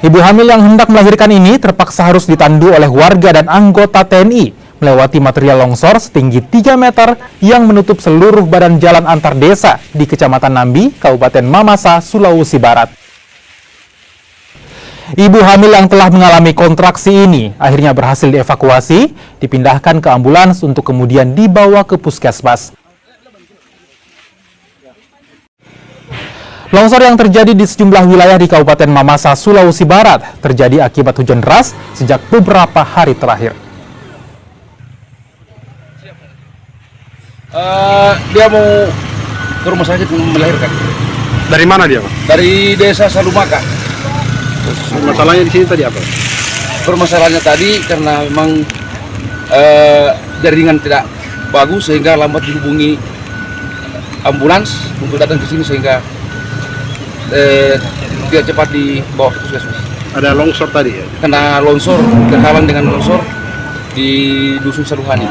Ibu hamil yang hendak melahirkan ini terpaksa harus ditandu oleh warga dan anggota TNI melewati material longsor setinggi 3 meter yang menutup seluruh badan jalan antar desa di Kecamatan Nambi, Kabupaten Mamasa, Sulawesi Barat. Ibu hamil yang telah mengalami kontraksi ini akhirnya berhasil dievakuasi, dipindahkan ke ambulans untuk kemudian dibawa ke puskesmas. Longsor yang terjadi di sejumlah wilayah di Kabupaten Mamasa, Sulawesi Barat terjadi akibat hujan deras sejak beberapa hari terakhir. Dia mau ke rumah sakit melahirkan. Dari mana dia, Pak? Dari desa Salumaka. Masalahnya di sini tadi apa? Permasalahannya tadi karena memang jaringan tidak bagus sehingga lambat dihubungi ambulans untuk datang ke sini sehingga tidak cepat dibawa ke puskesmas. Ada longsor tadi ya? Kena longsor, terhalang dengan longsor di Dusun Saruhani.